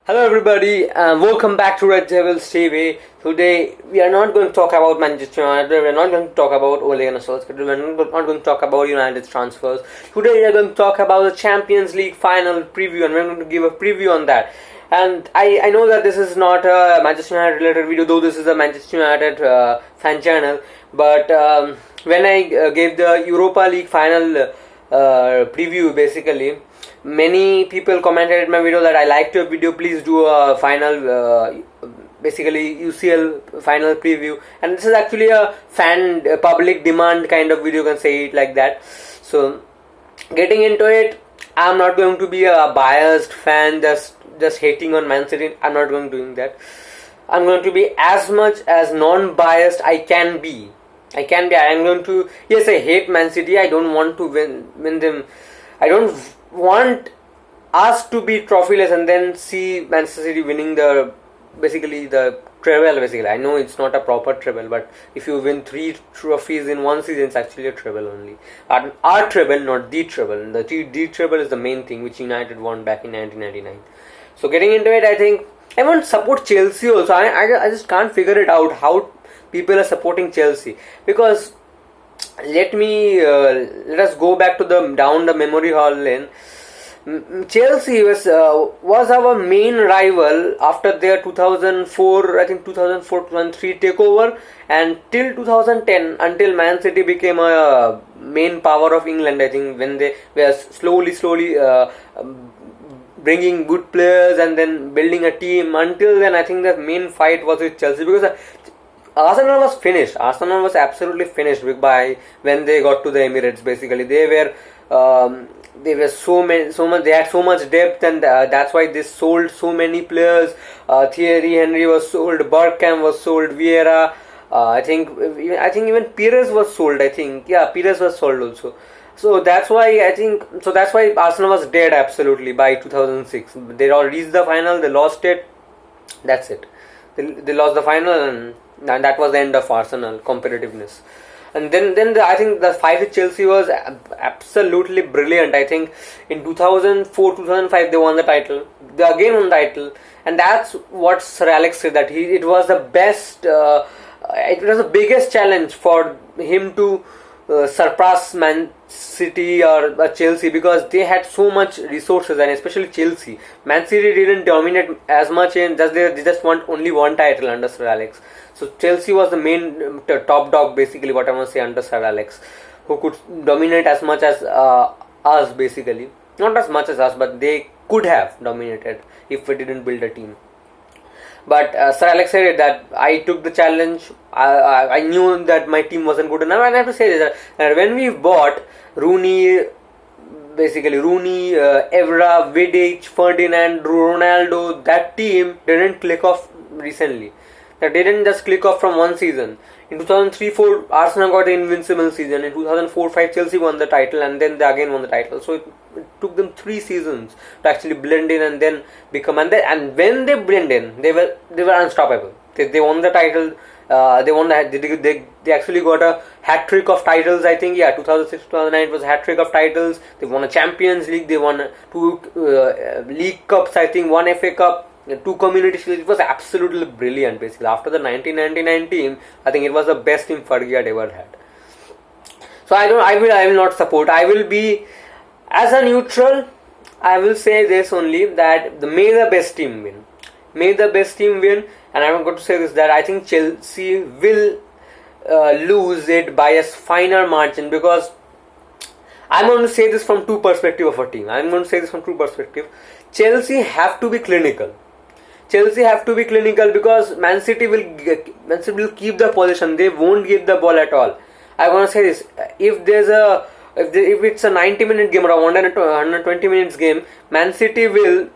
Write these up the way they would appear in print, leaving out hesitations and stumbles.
Hello everybody, welcome back to Red Devils TV. Today we are not going to talk about Manchester United, we are not going to talk about Ole Gunnar Solskjaer, we are not going to talk about United's transfers. Today we are going to talk about the Champions League final preview and we are going to give a preview on that. And I know that this is not a Manchester United related video, though this is a Manchester United fan channel. But when I gave the Europa League final preview, basically many people commented in my video that I liked your video, please do a final basically UCL final preview. And this is actually a fan public demand kind of video, you can say it like that. So getting into it, I'm not going to be a biased fan just hating on Man City. I'm not going to do that. I'm going to be as much as non-biased I can be. I am going to, yes, I hate Man City. I don't want to win them. I don't want us to be trophyless and then see Manchester City winning the treble. Basically, I know it's not a proper treble, but if you win 3 trophies in one season, it's actually a treble only. Our treble, not the treble. The treble is the main thing which United won back in 1999. So getting into it, I think I want to support Chelsea also. I just can't figure it out how people are supporting Chelsea, because let us go back to down the memory hall lane. Chelsea was our main rival after their 2004-2003 takeover, and till 2010, until Man City became a main power of England. I think when they were slowly bringing good players and then building a team. Until then, I think the main fight was with Chelsea, because Arsenal was finished. Arsenal was absolutely finished by when they got to the Emirates. Basically, they were They had so much depth, and that's why they sold so many players. Thierry Henry was sold, Bergkamp was sold, Vieira. I think even Pires was sold. Pires was sold also. So that's why Arsenal was dead absolutely by 2006. They all reached the final, they lost it. That's it. They lost the final, and that was the end of Arsenal competitiveness. And then I think the fight with Chelsea was absolutely brilliant. I think in 2004-2005 they won the title. They again won the title, and that's what Sir Alex said, that it was the best. It was the biggest challenge for him to surpass Man City or Chelsea, because they had so much resources, and especially Chelsea. Man City didn't dominate as much, and they just won only one title under Sir Alex. So Chelsea was the main top dog, basically, what I must say, under Sir Alex, who could dominate as much as us, basically. Not as much as us, but they could have dominated if we didn't build a team. But Sir Alex said that I took the challenge. I knew that my team wasn't good enough, and I have to say that when we bought Rooney, Evra, Vidic, Ferdinand, Ronaldo, that team didn't click off recently. That didn't just click off from one season. In 2003-04, Arsenal got the invincible season. In 2004-05, Chelsea won the title, and then they again won the title. So it took them 3 seasons to actually blend in and then become. And when they blend in, they were unstoppable. They won the title. They actually got a hat trick of titles. I think 2006-2009 was a hat trick of titles. They won a Champions League. They won 2 League Cups. I think 1 FA Cup. 2 Community Shields. It was absolutely brilliant. Basically, after the 1999 team, I think it was the best team Fergie had ever had. So I will not support. I will be as a neutral. I will say this only, that may the best team win. May the best team win. And I'm going to say this, that I think Chelsea will lose it by a finer margin, because I'm going to say this from 2 perspectives of a team. Chelsea have to be clinical. Because Man City will keep the possession. They won't give the ball at all. I want to say this: if it's a 90-minute game or a 120 minutes game, Man City will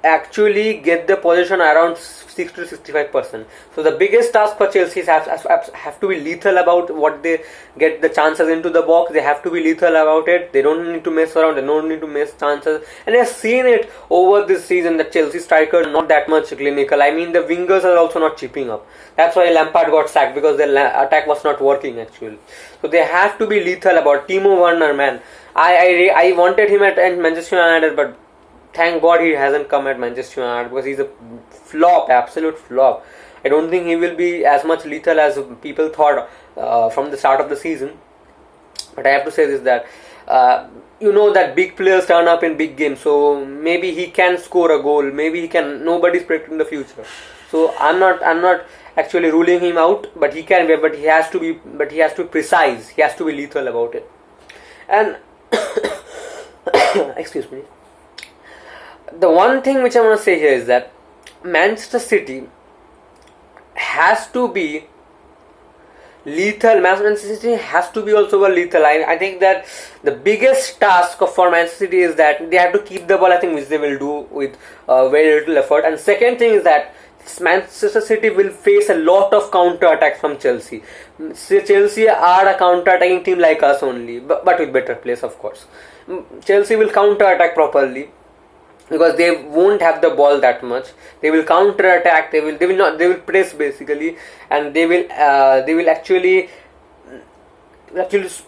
actually get the possession around 60-65%. So the biggest task for Chelsea is have to be lethal about what they get the chances into the box. They have to be lethal about it. They don't need to mess around. They don't need to miss chances. And I've seen it over this season that Chelsea striker not that much clinical. I mean, the wingers are also not chipping up. That's why Lampard got sacked, because their attack was not working actually. So they have to be lethal about Timo Werner, man. I wanted him at Manchester United, but thank God he hasn't come at Manchester United, because he's a flop, absolute flop. I don't think he will be as much lethal as people thought from the start of the season. But I have to say this, that that big players turn up in big games, so maybe he can score a goal, maybe he can. Nobody's predicting the future, so I'm not actually ruling him out, but he can be, but he has to be precise, he has to be lethal about it. And excuse me, the one thing which I want to say here is that Manchester City has to be lethal. Manchester City has to be also lethal. I think that the biggest task for Manchester City is that they have to keep the ball, I think, which they will do with very little effort. And second thing is that Manchester City will face a lot of counter attacks from Chelsea. Chelsea are a counter attacking team like us only, but with better players, of course. Chelsea will counter attack properly, because they won't have the ball that much. They will counter attack. They will press basically, and they will actually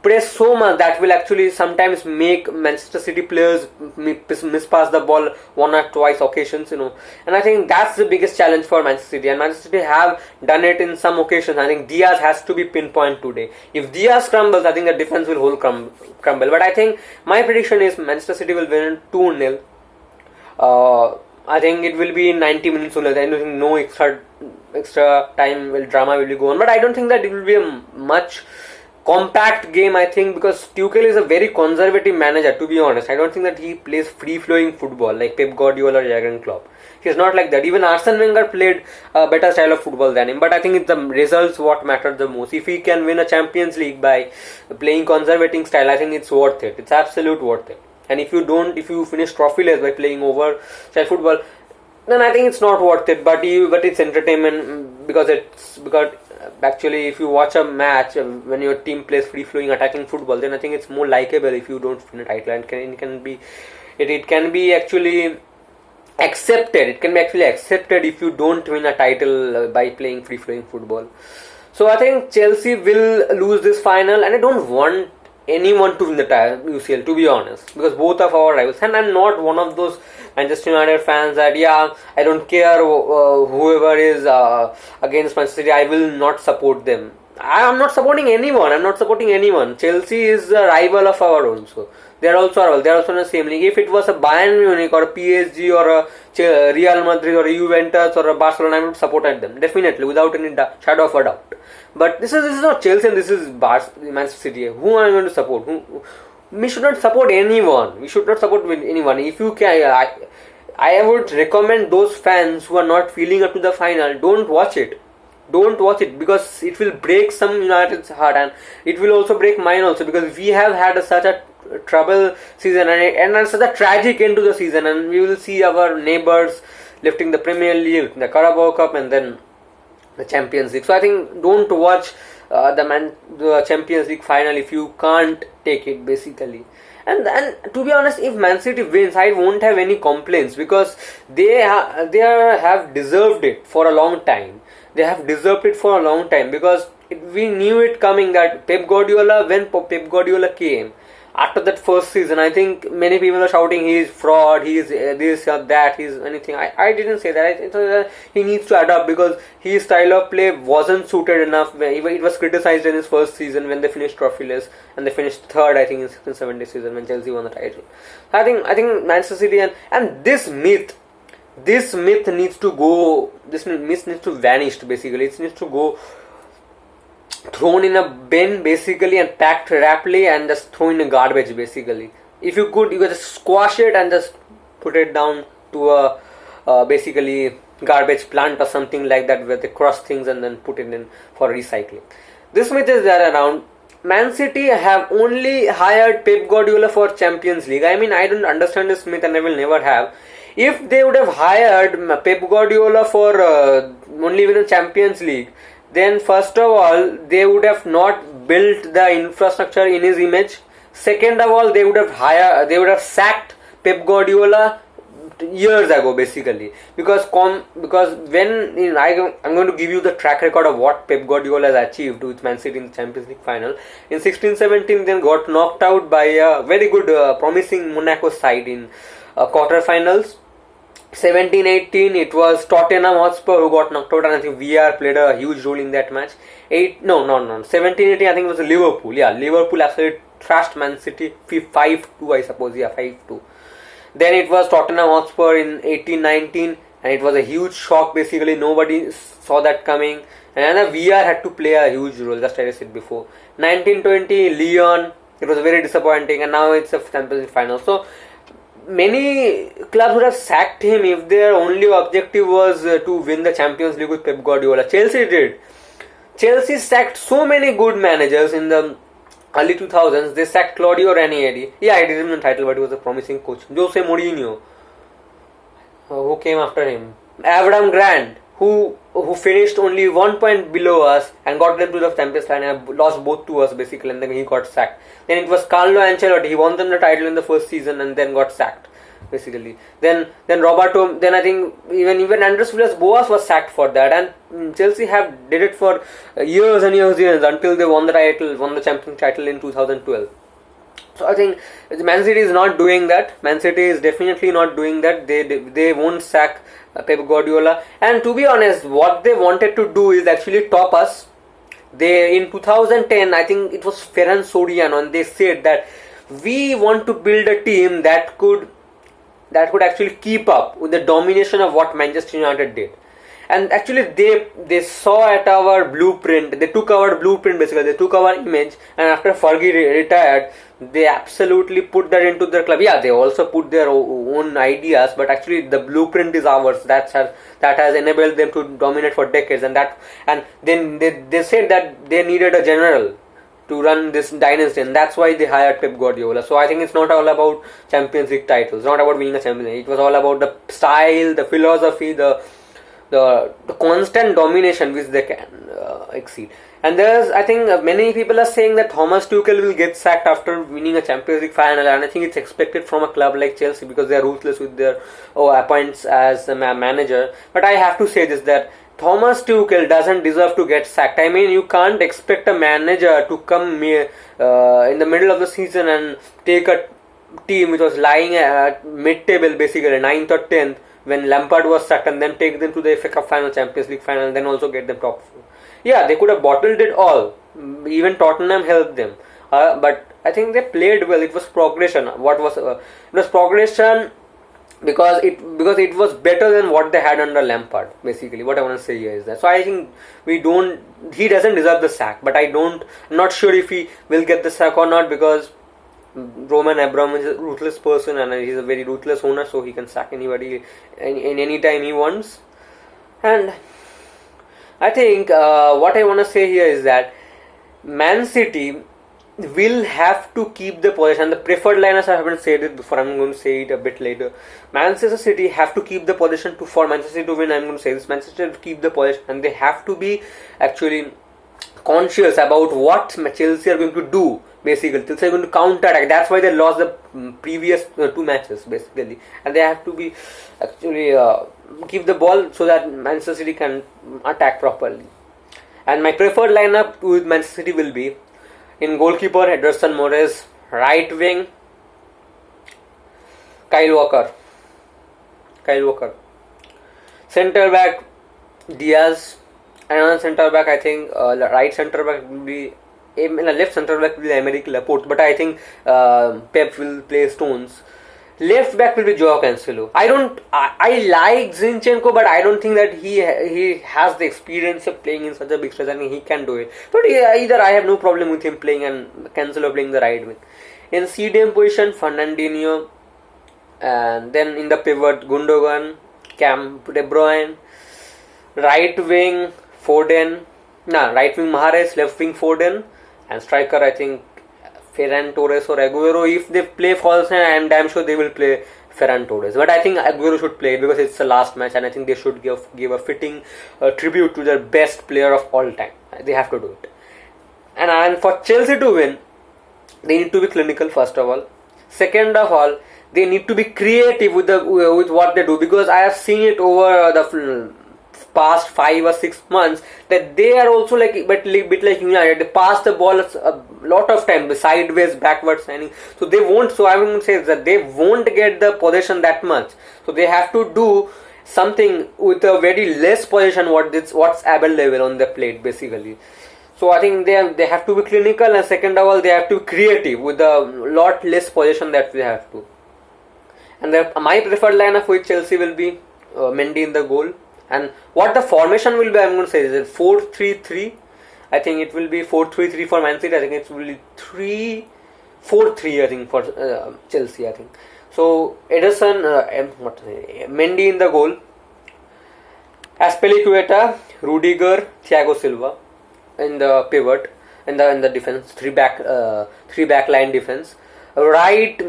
press so much that will actually sometimes make Manchester City players mispass the ball one or twice occasions, And I think that's the biggest challenge for Manchester City, and Manchester City have done it in some occasions. I think Diaz has to be pinpoint today. If Diaz crumbles, I think the defense will whole crumble. But I think my prediction is Manchester City will win 2-0. I think it will be in 90 minutes only. I don't think no extra time drama will go on. But I don't think that it will be a much compact game, I think, because Tuchel is a very conservative manager, to be honest. I don't think that he plays free-flowing football like Pep Guardiola or Jurgen Klopp. He's not like that. Even Arsene Wenger played a better style of football than him. But I think it's the results what matter the most. If he can win a Champions League by playing conservative style, I think it's worth it. It's absolute worth it. And if you finish trophyless by playing over style football, then I think it's not worth it. But it's entertainment, because actually if you watch a match when your team plays free flowing attacking football, then I think it's more likeable if you don't win a title, and it can be actually accepted. It can be actually accepted if you don't win a title by playing free flowing football. So I think Chelsea will lose this final, and I don't want anyone to win the UCL, to be honest, because both of our rivals, and I'm not one of those Manchester United fans that I don't care whoever is against Manchester City, I will not support them. I'm not supporting anyone. Chelsea is a rival of our own, so they are also our rival. They are also in the same league. If it was a Bayern Munich or a PSG or a Real Madrid or a Juventus or a Barcelona, I would support them definitely, without any shadow of a doubt. But this is not Chelsea, and this is Manchester City. Who am I going to support? We should not support anyone. If you can, I would recommend those fans who are not feeling up to the final, don't watch it, because it will break some United's heart, and it will also break mine also, because we have had such a trouble season and such a tragic end to the season, and we will see our neighbours lifting the Premier League, the Carabao Cup, and then the Champions League. So I think don't watch the Champions League final if you can't take it, basically. And to be honest, if Man City wins, I won't have any complaints, because they have deserved it for a long time. Because we knew it coming, that when Pep Guardiola came after that first season, I think many people are shouting he is fraud, he is this or that, he is anything. I didn't say that. I thought that he needs to adapt, because his style of play wasn't suited enough. It was criticized in his first season when they finished trophyless, and they finished third, I think, in 16-17 season when Chelsea won the title. I think Manchester City and this myth needs to go. This myth needs to vanish, basically. It needs to go thrown in a bin, basically, and packed rapidly and just thrown in garbage, basically. If you could just squash it and just put it down to a basically garbage plant or something like that, where they cross things and then put it in for recycling. This myth is there around. Man City have only hired Pep Guardiola for Champions League. I mean, I don't understand this myth, and I will never have. If they would have hired Pep Guardiola for only win a Champions League, then first of all, they would have not built the infrastructure in his image. Second of all, they would have sacked Pep Guardiola years ago, basically, because when I'm going to give you the track record of what Pep Guardiola has achieved with Man City in the Champions League final. In 16-17, then got knocked out by a very good promising Monaco side in quarterfinals. 17-18, it was Tottenham Hotspur who got knocked out, and I think VR played a huge role in that match. 17-18, I think it was Liverpool. Yeah, Liverpool absolutely thrashed Man City 5-2, I suppose. Yeah, 5-2. Then it was Tottenham Hotspur in 18-19, and it was a huge shock. Basically, nobody saw that coming, and VR had to play a huge role, just as I said before. 19-20, Lyon, it was very disappointing, and now it's a Champions League final. So many clubs would have sacked him if their only objective was to win the Champions League with Pep Guardiola. Chelsea did. Chelsea sacked so many good managers in the early 2000s. They sacked Claudio Ranieri. Yeah, he didn't win the title, but he was a promising coach. Jose Mourinho, who came after him. Avram Grant, who finished only 1 point below us and got them to the Champions League and lost both to us basically, and then he got sacked. Then it was Carlo Ancelotti. He won them the title in the first season and then got sacked basically. Then Roberto. Then I think even Andres Villas-Boas was sacked for that. And Chelsea have did it for years and years until they won the Champions title in 2012. So I think Man City is not doing that. Man City is definitely not doing that. They won't sack Pep Guardiola. And to be honest, what they wanted to do is actually top us. They in 2010, I think it was Ferran Soriano, and they said that we want to build a team that could actually keep up with the domination of what Manchester United did. And actually they saw at our blueprint, they took our blueprint basically, they took our image, and after Fergie retired, they absolutely put that into their club. Yeah, they also put their own ideas, but actually the blueprint is ours. That has enabled them to dominate for decades, and then they said that they needed a general to run this dynasty, and that's why they hired Pep Guardiola. So I think it's not all about Champions League titles, not about winning a Champions League. It was all about the style, the philosophy, the constant domination which they can exceed. And I think many people are saying that Thomas Tuchel will get sacked after winning a Champions League final, and I think it's expected from a club like Chelsea because they are ruthless with their appointments as a manager. But I have to say this, that Thomas Tuchel doesn't deserve to get sacked. I mean, you can't expect a manager to come in the middle of the season and take a team which was lying at mid-table, basically 9th or 10th, when Lampard was sacked, and then take them to the FA Cup final, Champions League final, and then also get them top 4. Yeah, they could have bottled it all. Even Tottenham helped them. But I think they played well. It was progression. It was progression because it was better than what they had under Lampard. Basically, what I want to say here is that. So I think he doesn't deserve the sack. But I'm not sure if he will get the sack or not, because Roman Abramovich is a ruthless person and he's a very ruthless owner, so he can sack anybody in any time he wants. And I think what I want to say here is that Man City will have to keep the possession. The preferred liners, I haven't said it before, I'm going to say it a bit later. Manchester City have to keep the possession for Manchester City to win. I'm going to say this, Manchester City have to keep the possession, and they have to be actually conscious about what Chelsea are going to do. Basically, Chelsea are going to counter attack. That's why they lost the previous 2 matches basically, and they have to be actually keep the ball so that Manchester City can attack properly. And my preferred lineup with Manchester City will be: in goalkeeper, Ederson Moraes; right wing, Kyle Walker; centre back, Diaz; another centre back, I think right centre back will be left centre back will be Aymeric Laporte, but I think Pep will play Stones. Left back will be Joao Cancelo. I like Zinchenko, but I don't think that he has the experience of playing in such a big stage. I think he can do it. But either I have no problem with him playing and Cancelo playing the right wing. In CDM position, Fernandinho, and then in the pivot, Gundogan, Cam De Bruyne. Right wing, Mahrez, left wing Foden, and striker, I think Ferran Torres or Aguero. If they play false nine, I am damn sure they will play Ferran Torres. But I think Aguero should play because it's the last match, and I think they should give a fitting tribute to their best player of all time. They have to do it. And for Chelsea to win, they need to be clinical first of all. Second of all, they need to be creative with what they do, because I have seen it over the past 5 or 6 months that they are also like bit like United. They pass the ball a lot of time, sideways, backwards, standing. So they won't. So I will say that they won't get the possession that much. So they have to do something with a very less possession. What's available on the plate basically. So I think they have to be clinical, and second of all they have to be creative with a lot less possession that we have to. And my preferred lineup with Chelsea will be Mendy in the goal. And what the formation will be, I'm going to say, is it 4-3-3? I think it will be 4-3-3 for Man City. I think it will be 3-4-3. I think for Chelsea. I think so. Ederson, Mendy in the goal. Azpilicueta, Rudiger, Thiago Silva in the pivot in the defense. Three back line defense. Right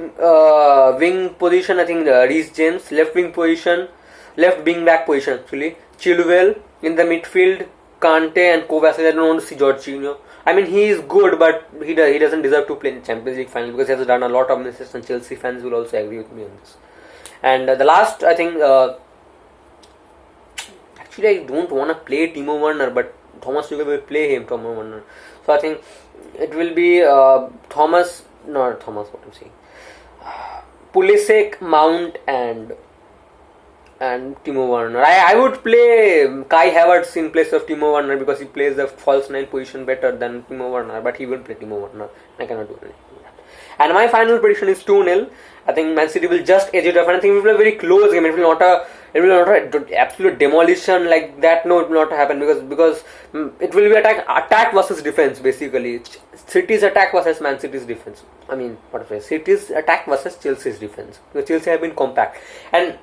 wing position, I think Reece James. Left wing back position actually. Chilwell in the midfield. Kante and Kovacic. I don't want to see Jorginho. I mean, he is good, but he doesn't deserve to play in Champions League final because he has done a lot of mistakes, and Chelsea fans will also agree with me on this. And the last, I think, actually I don't want to play Timo Werner, but Thomas Tuchel will play him, Timo Werner. So I think it will be Pulisic, Mount and Timo Werner. I would play Kai Havertz in place of Timo Werner because he plays the false nine position better than Timo Werner, but he will play Timo Werner. I cannot do anything with that. And my final prediction is 2-0. I think Man City will just edge it off, and I think it will be a very close game. It will not a absolute demolition like that. No, it will not happen because it will be attack versus defense basically. City's attack versus Man City's defense. I mean, City's attack versus Chelsea's defense. Because Chelsea have been compact, and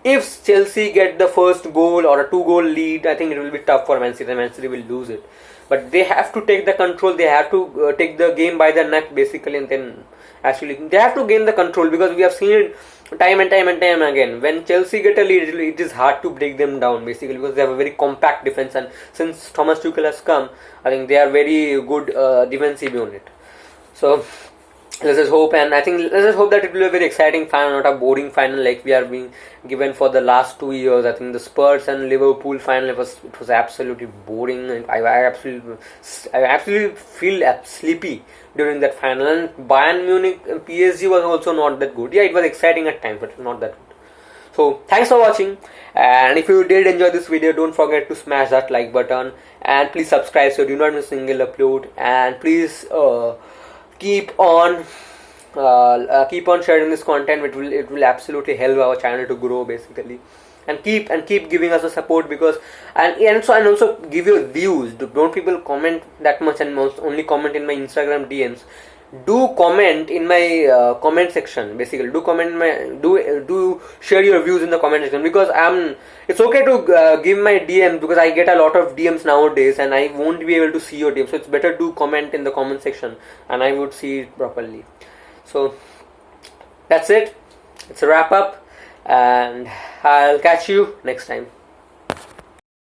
if Chelsea get the first goal or a 2-goal lead, I think it will be tough for Man City. Man City will lose it. But they have to take the control. They have to take the game by the neck basically, and then actually they have to gain the control because we have seen it time and time again. When Chelsea get a lead, it is hard to break them down basically because they have a very compact defense, and since Thomas Tuchel has come, I think they are very good defensive unit. So let's just hope, and I think let's just hope that it will be a very exciting final, not a boring final like we are being given for the last 2 years. I think the Spurs and Liverpool final it was absolutely boring, and I absolutely feel sleepy during that final. And Bayern Munich and PSG was also not that good. Yeah, it was exciting at times, but not that good. So thanks for watching, and if you did enjoy this video, don't forget to smash that like button, and please subscribe so you do not miss a single upload, and please keep on sharing this content. It will absolutely help our channel to grow basically, and keep giving us a support because and also give your views. Don't people comment that much and only comment in my Instagram DMs. Do comment in my comment section basically. Do share your views in the comment section because it's okay to give my DMs because I get a lot of DMs nowadays and I won't be able to see your DMs, so it's better to comment in the comment section and I would see it properly. So that's it. It's a wrap up, and I'll catch you next time.